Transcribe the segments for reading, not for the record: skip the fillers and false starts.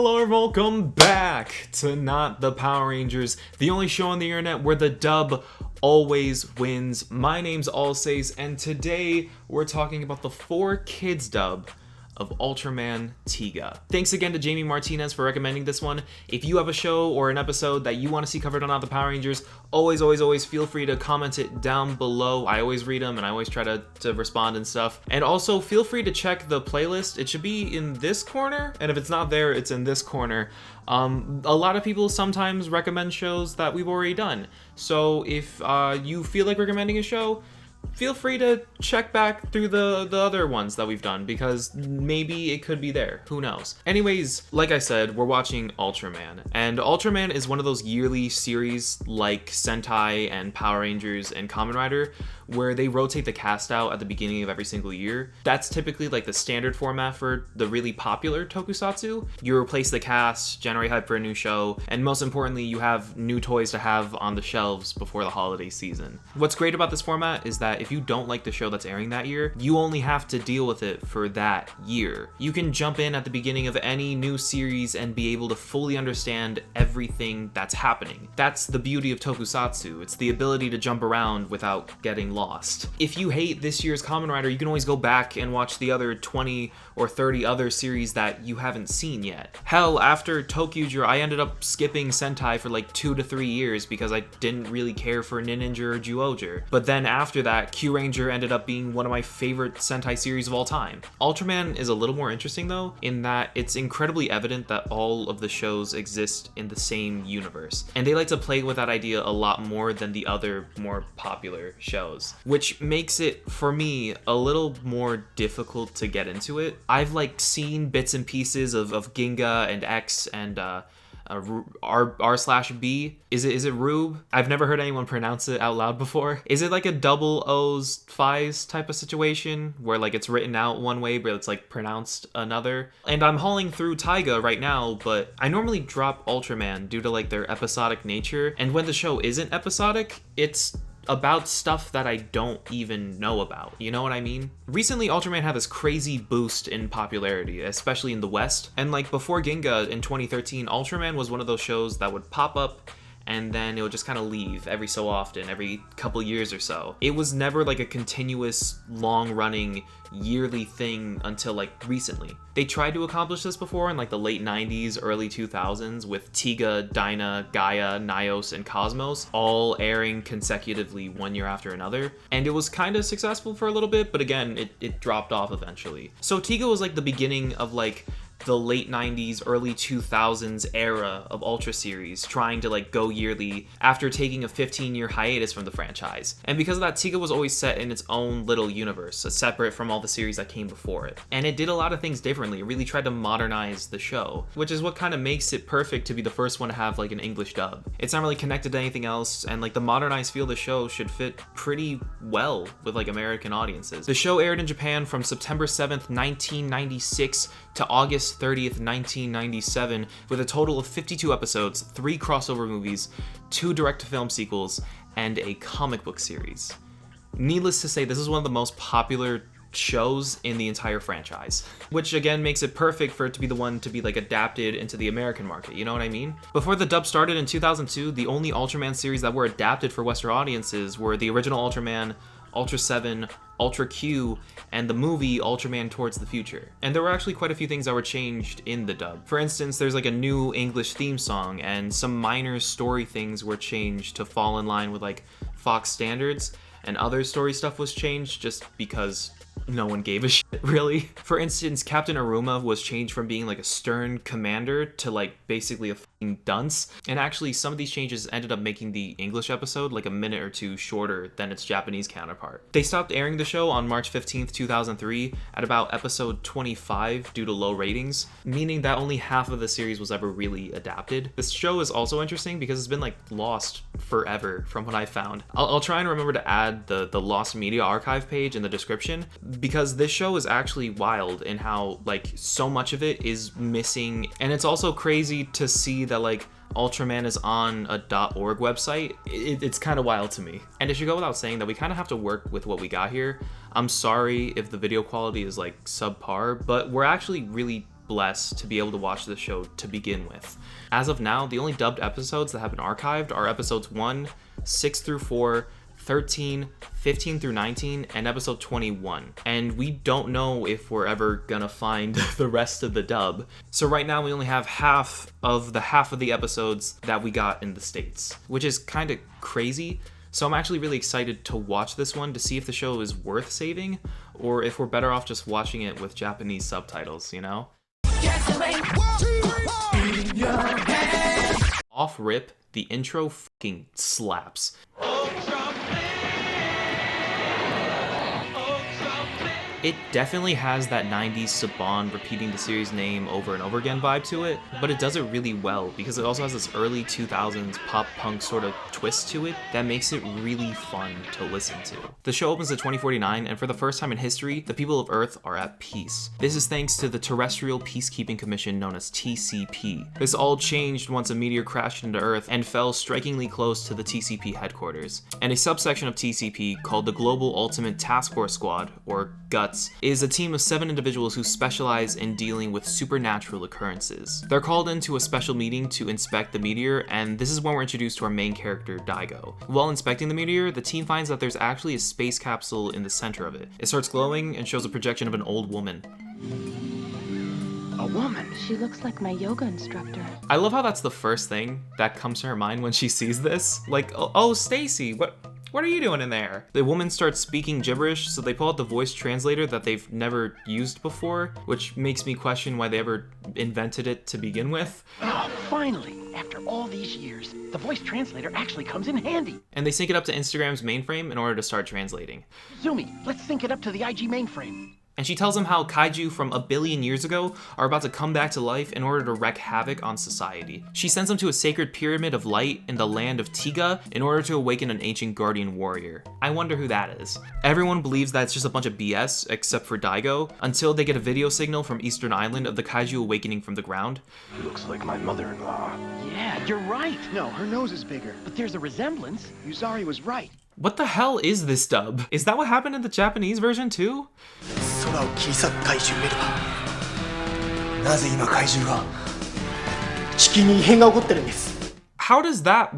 Hello, welcome back to Not the Power Rangers, the only show on the internet where the dub always wins. My name's Alsace, and today we're talking about the 4Kids dub of Ultraman Tiga. Thanks again to Jamie Martinez for recommending this one. If you have a show or an episode that you want to see covered on Not the Power Rangers, always feel free to comment it down below. I always read them and I always try to respond and stuff. And also feel free to check the playlist. It should be in this corner, and if it's not there, it's in this corner. A lot of people sometimes recommend shows that we've already done. So if you feel like recommending a show, feel free to check back through the other ones that we've done, because maybe it could be there. Who knows? Anyways, like I said, we're watching Ultraman. And Ultraman is one of those yearly series like Sentai and Power Rangers and Kamen Rider, where they rotate the cast out at the beginning of every single year. That's typically like the standard format for the really popular tokusatsu. You replace the cast, generate hype for a new show, and most importantly, you have new toys to have on the shelves before the holiday season. What's great about this format is that if you don't like the show that's airing that year, you only have to deal with it for that year. You can jump in at the beginning of any new series and be able to fully understand everything that's happening. That's the beauty of tokusatsu. It's the ability to jump around without getting lost. If you hate this year's Kamen Rider, you can always go back and watch the other 20 or 30 other series that you haven't seen yet. Hell, after Tokyuger, I ended up skipping Sentai for like 2 to 3 years because I didn't really care for Ninja or Zyuohger. But then after that, Q-Ranger ended up being one of my favorite Sentai series of all time. Ultraman is a little more interesting though, in that it's incredibly evident that all of the shows exist in the same universe. And they like to play with that idea a lot more than the other more popular shows, which makes it, for me, a little more difficult to get into it. I've like seen bits and pieces of Ginga and X and R/B. Is it Rube? I've never heard anyone pronounce it out loud before. Is it like a double O's Phi's type of situation where like it's written out one way but it's like pronounced another? And I'm hauling through Taiga right now, but I normally drop Ultraman due to like their episodic nature. And when the show isn't episodic, it's about stuff that I don't even know about. You know what I mean? Recently, Ultraman had this crazy boost in popularity, especially in the West. And like before Ginga in 2013, Ultraman was one of those shows that would pop up and then it would just kind of leave every so often, every couple years or so. It was never like a continuous, long-running, yearly thing until like recently. They tried to accomplish this before in like the late 90s, early 2000s with Tiga, Dyna, Gaia, Nyos, and Cosmos all airing consecutively one year after another. And it was kind of successful for a little bit, but again, it dropped off eventually. So Tiga was like the beginning of like the late 90s, early 2000s era of Ultra series, trying to like go yearly after taking a 15-year hiatus from the franchise. And because of that, Tiga was always set in its own little universe, separate from all the series that came before it. And it did a lot of things differently. It really tried to modernize the show, which is what kind of makes it perfect to be the first one to have like an English dub. It's not really connected to anything else, and like the modernized feel of the show should fit pretty well with like American audiences. The show aired in Japan from September 7th, 1996 to August 30th, 1997, with a total of 52 episodes, 3 crossover movies, 2 direct-to-film sequels, and a comic book series. Needless to say, this is one of the most popular shows in the entire franchise, which again makes it perfect for it to be the one to be like adapted into the American market, you know what I mean? Before the dub started in 2002, the only Ultraman series that were adapted for Western audiences were the original Ultraman, Ultra 7, Ultra Q, and the movie Ultraman Towards the Future. And there were actually quite a few things that were changed in the dub. For instance, there's like a new English theme song, and some minor story things were changed to fall in line with like Fox standards, and other story stuff was changed just because no one gave a shit, really. For instance, Captain Aruma was changed from being like a stern commander to like basically a fucking dunce. And actually, some of these changes ended up making the English episode like a minute or two shorter than its Japanese counterpart. They stopped airing the show on March 15th, 2003 at about episode 25 due to low ratings, meaning that only half of the series was ever really adapted. This show is also interesting because it's been like lost forever from what I found. I'll try and remember to add the Lost Media Archive page in the description, because this show is actually wild in how like so much of it is missing, and it's also crazy to see that like Ultraman is on a .org website. It's kind of wild to me. And it should go without saying that we kind of have to work with what we got here. I'm sorry if the video quality is like subpar, but we're actually really blessed to be able to watch this show to begin with. As of now, the only dubbed episodes that have been archived are episodes 1, 6 through 4, 13, 15 through 19, and episode 21. And we don't know if we're ever gonna find the rest of the dub. So right now we only have half of the episodes that we got in the States, which is kind of crazy. So I'm actually really excited to watch this one to see if the show is worth saving, or if we're better off just watching it with Japanese subtitles, you know? Off rip, the intro fucking slaps. It definitely has that 90s Saban repeating the series name over and over again vibe to it, but it does it really well because it also has this early 2000s pop punk sort of twist to it that makes it really fun to listen to. The show opens at 2049, and for the first time in history, the people of Earth are at peace. This is thanks to the Terrestrial Peacekeeping Commission known as TCP. This all changed once a meteor crashed into Earth and fell strikingly close to the TCP headquarters. And a subsection of TCP called the Global Ultimate Task Force Squad, or GUTS, is a team of 7 individuals who specialize in dealing with supernatural occurrences. They're called into a special meeting to inspect the meteor, and this is when we're introduced to our main character, Daigo. While inspecting the meteor, the team finds that there's actually a space capsule in the center of it. It starts glowing and shows a projection of an old woman. A woman? She looks like my yoga instructor. I love how that's the first thing that comes to her mind when she sees this. Like, oh Stacy, what are you doing in there? The woman starts speaking gibberish, so they pull out the voice translator that they've never used before, which makes me question why they ever invented it to begin with. Oh, finally! After all these years, the voice translator actually comes in handy. And they sync it up to Instagram's mainframe in order to start translating. Zumi, let's sync it up to the IG mainframe. And she tells him how kaiju from a billion years ago are about to come back to life in order to wreak havoc on society. She sends him to a sacred pyramid of light in the land of Tiga in order to awaken an ancient guardian warrior. I wonder who that is. Everyone believes that it's just a bunch of BS, except for Daigo, until they get a video signal from Eastern Island of the kaiju awakening from the ground. Looks like my mother-in-law. Yeah, you're right. No, her nose is bigger. But there's a resemblance. Yuzari was right. What the hell is this dub? Is that what happened in the Japanese version too? 空を切り裂く怪獣メルはなぜ今怪獣が地球に異変が起こってるんです。 How does that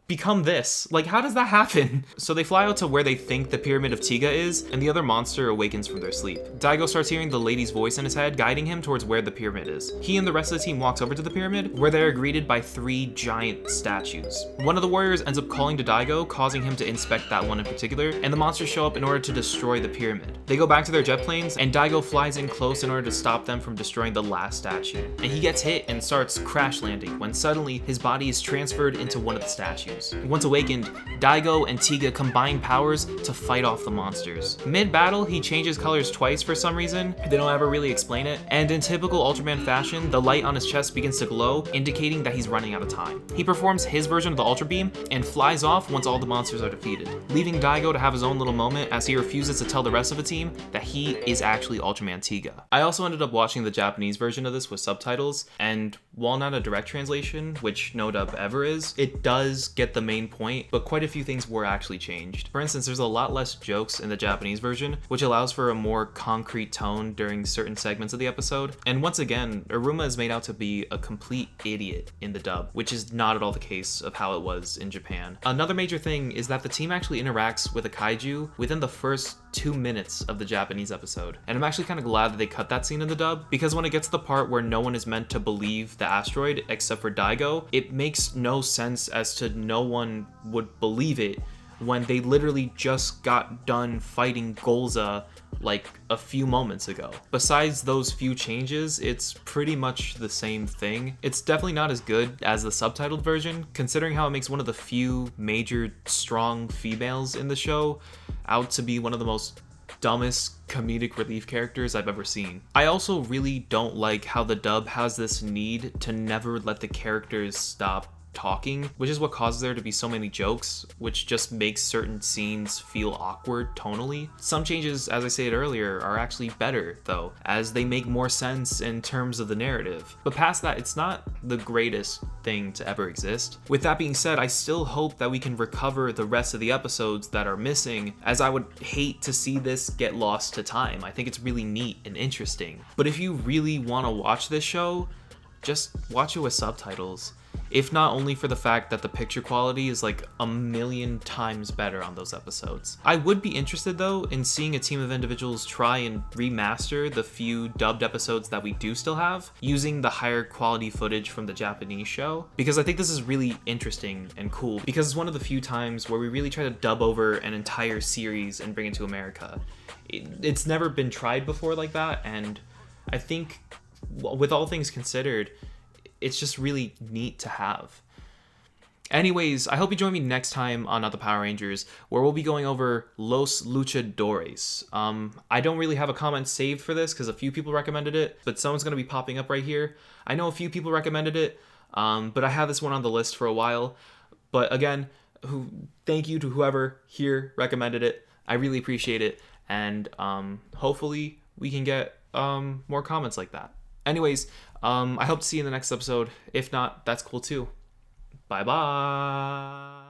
become this? Like, how does that happen? So they fly out to where they think the Pyramid of Tiga is, and the other monster awakens from their sleep. Daigo starts hearing the lady's voice in his head, guiding him towards where the pyramid is. He and the rest of the team walks over to the pyramid, where they are greeted by 3 giant statues. One of the warriors ends up calling to Daigo, causing him to inspect that one in particular, and the monsters show up in order to destroy the pyramid. They go back to their jet planes, and Daigo flies in close in order to stop them from destroying the last statue. And he gets hit and starts crash landing, when suddenly his body is transferred into one of the statues. Once awakened, Daigo and Tiga combine powers to fight off the monsters. Mid-battle, he changes colors twice for some reason. They don't ever really explain it. And in typical Ultraman fashion, the light on his chest begins to glow, indicating that he's running out of time. He performs his version of the Ultra Beam and flies off once all the monsters are defeated, leaving Daigo to have his own little moment as he refuses to tell the rest of the team that he is actually Ultraman Tiga. I also ended up watching the Japanese version of this with subtitles, and while not a direct translation, which no dub ever is, it does get the main point, but quite a few things were actually changed. For instance, there's a lot less jokes in the Japanese version, which allows for a more concrete tone during certain segments of the episode. And once again, Iruma is made out to be a complete idiot in the dub, which is not at all the case of how it was in Japan. Another major thing is that the team actually interacts with a kaiju within the first 2 minutes of the Japanese episode. And I'm actually kind of glad that they cut that scene in the dub, because when it gets to the part where no one is meant to believe the asteroid except for Daigo, it makes no sense as to no one would believe it when they literally just got done fighting Golza like a few moments ago. Besides those few changes, it's pretty much the same thing. It's definitely not as good as the subtitled version, considering how it makes one of the few major strong females in the show out to be one of the most dumbest comedic relief characters I've ever seen. I also really don't like how the dub has this need to never let the characters stop talking, which is what causes there to be so many jokes, which just makes certain scenes feel awkward tonally. Some changes, as I said earlier, are actually better though, as they make more sense in terms of the narrative. But past that, it's not the greatest thing to ever exist. With that being said, I still hope that we can recover the rest of the episodes that are missing, as I would hate to see this get lost to time. I think it's really neat and interesting. But if you really want to watch this show, just watch it with subtitles. If not only for the fact that the picture quality is like a million times better on those episodes. I would be interested though in seeing a team of individuals try and remaster the few dubbed episodes that we do still have, using the higher quality footage from the Japanese show, because I think this is really interesting and cool, because it's one of the few times where we really try to dub over an entire series and bring it to America. It's never been tried before like that, and I think with all things considered, it's just really neat to have. Anyways, I hope you join me next time on Not the Power Rangers, where we'll be going over Los Luchadores. I don't really have a comment saved for this because a few people recommended it, but someone's going to be popping up right here. I know a few people recommended it, but I have this one on the list for a while. But again, thank you to whoever here recommended it. I really appreciate it, and hopefully we can get more comments like that. Anyways, I hope to see you in the next episode. If not, that's cool too. Bye bye.